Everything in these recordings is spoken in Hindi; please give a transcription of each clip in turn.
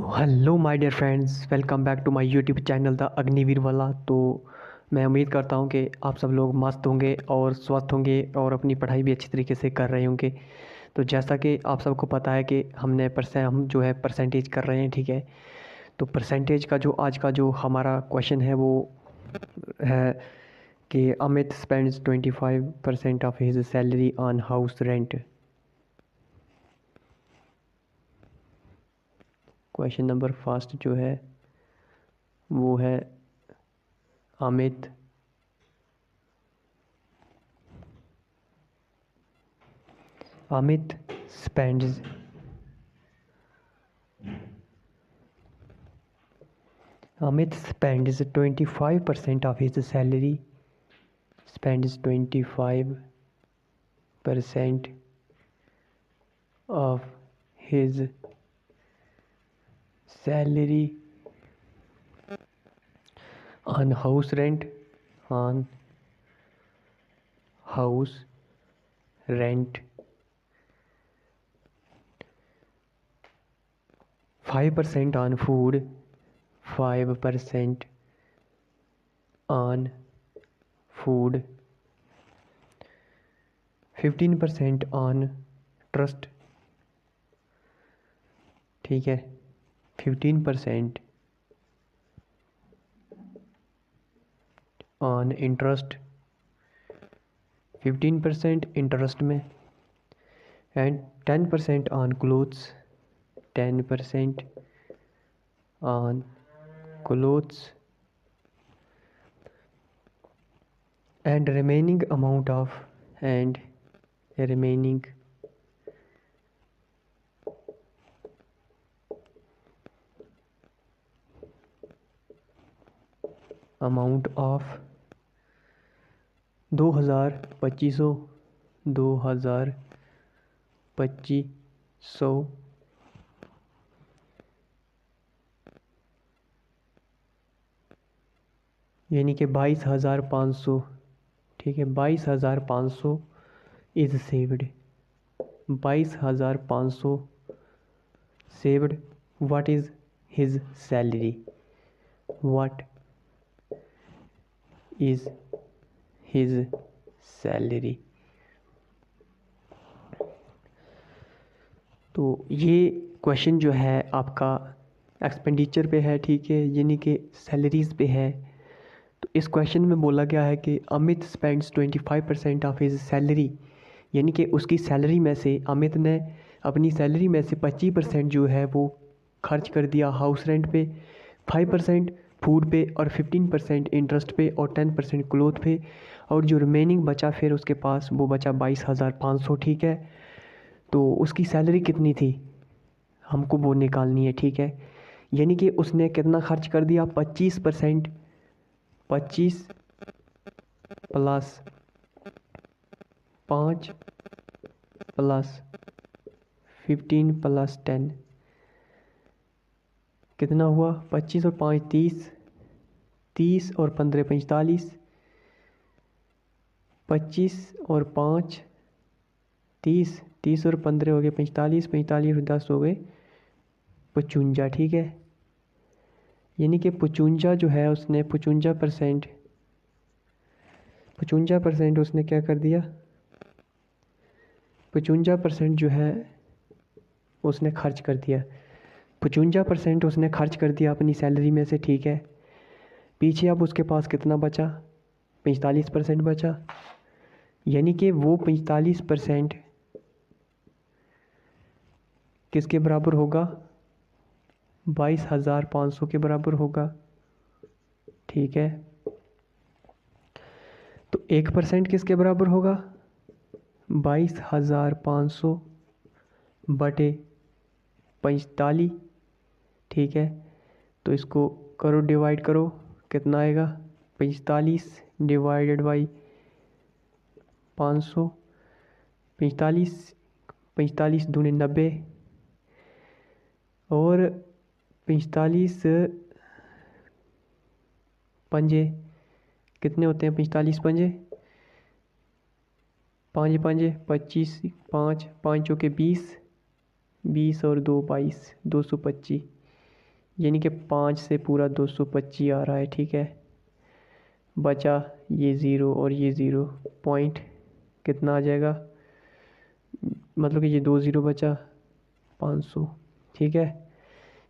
तो hello my dear friends, welcome back to my YouTube channel the Agniveer वाला। तो मैं उम्मीद करता हूँ कि आप सब लोग मस्त होंगे और स्वस्थ होंगे और अपनी पढ़ाई भी अच्छी तरीके से कर रहे होंगे। तो जैसा कि आप सबको पता है कि हम जो है परसेंटेज कर रहे हैं, ठीक है। तो परसेंटेज का जो आज का जो हमारा क्वेश्चन है वो है कि Amit spends 25% of his salary on house rent. Question number first जो है वो है Amit Amit spends Amit spends 25% of his salary spends 25% of his salary on on house rent, 5% on food, 5% on food, 15% on trust, ठीक है। 15% ऑन इंटरेस्ट, 15% इंटरेस्ट में, and 10% on clothes, 10% on clothes, and remaining amount of and remaining amount of 2500 यानी कि 22,500, ठीक है। 22,500 is saved, 22,500 saved. What is his salary, what is his salary. तो ये क्वेश्चन जो है आपका एक्सपेंडिचर पे है, ठीक है, यानी कि सैलरीज पे है। तो इस क्वेश्चन में बोला गया है कि Amit spends 25% of his salary, यानी कि उसकी सैलरी में से अमित ने अपनी सैलरी में से 25% जो है वो खर्च कर दिया हाउस रेंट पे, 5% फूड पे और 15% इंटरेस्ट पे और 10% क्लोथ पे, और जो रिमेनिंग बचा फिर उसके पास वो बचा 22,500, ठीक है। तो उसकी सैलरी कितनी थी हमको वो निकालनी है, ठीक है। यानी कि उसने कितना खर्च कर दिया, 25%, 25 प्लस 5 प्लस 15 प्लस 10 कितना हुआ, 25 और 5 30, 30 और 15 45, 25 और 5 30, 30 और 15 हो गए 45, 45 और 10 हो गए 55, ठीक है। यानी कि 55 जो है उसने 55% 55% उसने क्या कर दिया, 55% जो है उसने खर्च कर दिया, 55% उसने खर्च कर दिया अपनी सैलरी में से, ठीक है। पीछे अब उसके पास कितना बचा, 45% बचा। यानी कि वो 45% किसके बराबर होगा, 22,500 के बराबर होगा, ठीक है। तो 1% किसके बराबर होगा, 22,500 बटे 45, ठीक है। तो इसको करो, डिवाइड करो, कितना आएगा, 45 डिवाइडेड बाई 500, 45, 45 दूनी 90 और 45 पंजे कितने होते हैं, 45 पंजे, 5 पंजे 25, 5 5 चौके 20, 20 और 2 22, 225, यानी कि 5 से पूरा 225 आ रहा है, ठीक है। बचा ये ज़ीरो और ये ज़ीरो, पॉइंट कितना आ जाएगा, मतलब कि ये 2 ज़ीरो बचा, 500, ठीक है।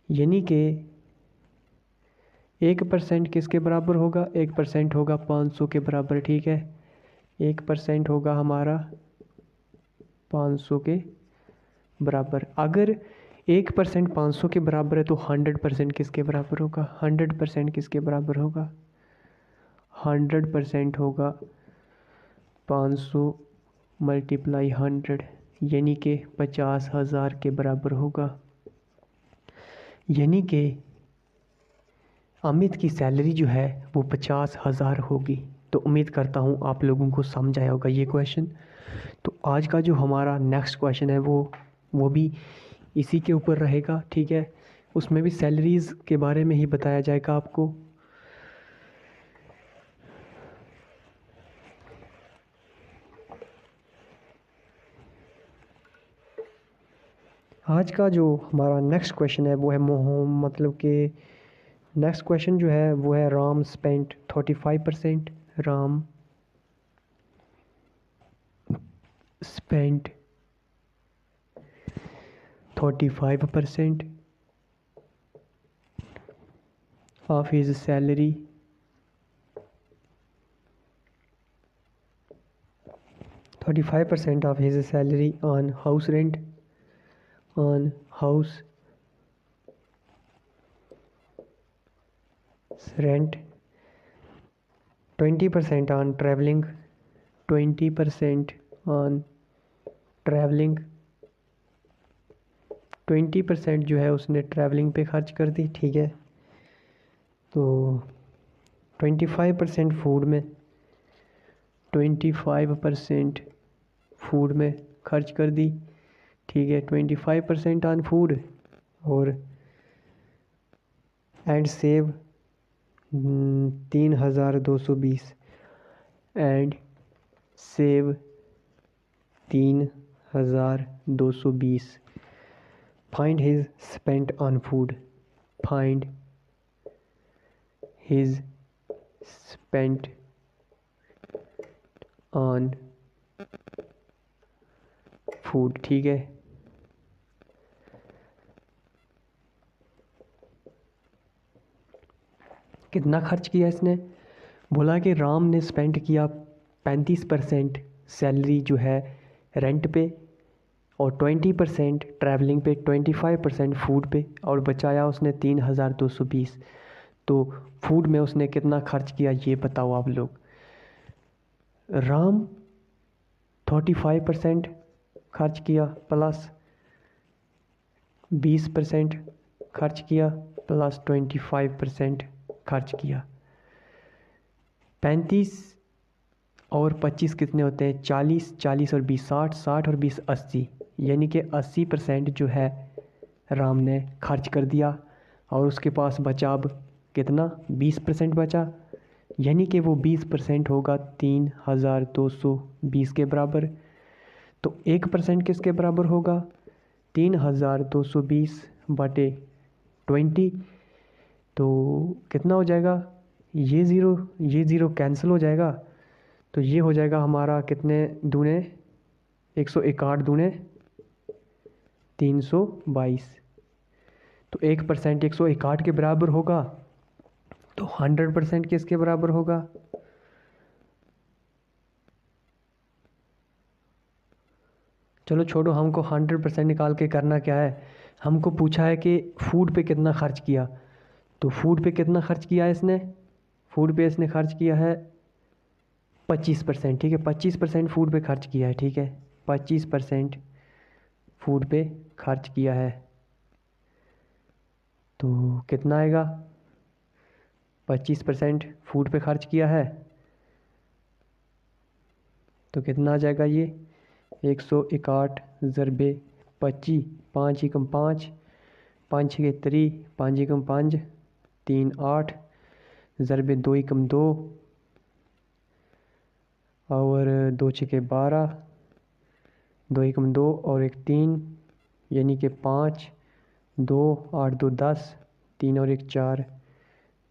यानी कि 1% किसके बराबर होगा, 1% होगा 500 के बराबर, ठीक है। 1% होगा हमारा 500 के बराबर। अगर 1% 500 के बराबर है तो 100% किसके बराबर होगा, 100% किसके बराबर होगा, 100% होगा 500 मल्टीप्लाई 100, यानी कि 50,000 के बराबर होगा। यानी कि अमित की सैलरी जो है वो 50,000 होगी। तो उम्मीद करता हूँ आप लोगों को समझ आया होगा ये क्वेश्चन। तो आज का जो हमारा नेक्स्ट क्वेश्चन है वो भी इसी के ऊपर रहेगा, ठीक है। उसमें भी सैलरीज़ के बारे में ही बताया जाएगा आपको। आज का जो हमारा नेक्स्ट क्वेश्चन है वो है मतलब कि नेक्स्ट क्वेश्चन जो है वो है Ram spent 35%, Ram spent 35% of his salary on house rent, on house rent, 20% on traveling, 20% on traveling, 20% जो है उसने ट्रैवलिंग पे खर्च कर दी, ठीक है। तो 25% फूड में, 25% फूड में खर्च कर दी, ठीक है। 25% ऑन फूड और and save 3,220 and save 3,220। Find his spent on food, find his spent on food, ठीक है। कितना खर्च किया इसने, बोला कि राम ने स्पेंड किया 35% सैलरी जो है रेंट पे और 20% ट्रैवलिंग पे, 25% फूड पे और बचाया उसने 3,220। तो फूड में उसने कितना खर्च किया ये बताओ आप लोग। राम 35% खर्च किया प्लस 20% खर्च किया प्लस 25% खर्च किया। 35 और 25 कितने होते हैं, 40, 40 और 20 60, 60 और 20 80, यानी कि 80% जो है राम ने खर्च कर दिया और उसके पास बचा अब कितना, 20% बचा, यानी कि वो 20% होगा 3,220 के बराबर। तो 1% किसके बराबर होगा, 3,220 बटे 20। तो कितना हो जाएगा, ये ज़ीरो कैंसिल हो जाएगा। तो ये हो जाएगा हमारा कितने दूने, 161 दूने 322। तो 1% 161 के बराबर होगा। तो 100% किसके बराबर होगा, चलो छोड़ो, हमको 100% निकाल के करना क्या है। हमको पूछा है कि फूड पे कितना खर्च किया। तो फूड पे कितना खर्च किया है इसने, फूड पे इसने खर्च किया है 25%, ठीक है। 25% फूड पे खर्च किया है, ठीक है। 25% फूड पे खर्च किया है। तो कितना आएगा, 25% फूड पे खर्च किया है तो कितना आ जाएगा ये, 161 ज़रबे 25, 5 एकम 5, 5 छः 3, 5 एकम 5, 3 8 ज़रबे 2 एकम 2 और 2 छः 12, 2 एकम 2 और 1 3, यानी कि 5, 2 8 2 10, 3 और 1 4,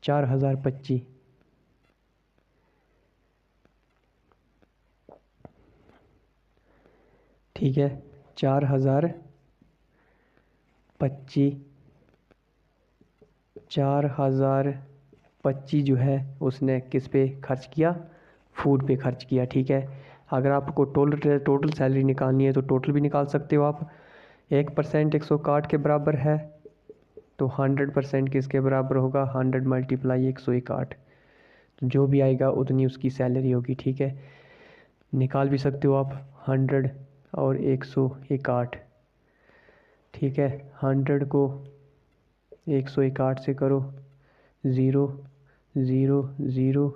4025। ठीक है, 4025, 4025 जो है उसने किस पे खर्च किया? फूड पे खर्च किया। ठीक है, अगर आपको टोटल सैलरी निकालनी है तो टोटल भी निकाल सकते हो आप। 1% 161 के बराबर है, तो 100% किसके बराबर होगा? 100 मल्टीप्लाई 161, जो भी आएगा उतनी उसकी सैलरी होगी। ठीक है, निकाल भी सकते हो आप 100 और 161। ठीक है, 100 को 161 से करो, 0 0 0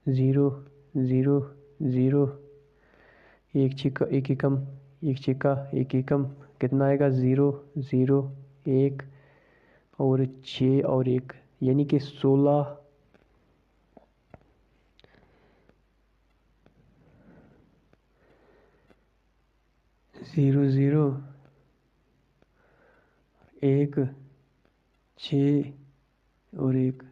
0 0 0, एक छिक्का एक एकम, एक छिक्का एक एकम, कितना आएगा? 0 0 1 और 6 और 1, यानी कि 16। 0 0 1 6 और 1,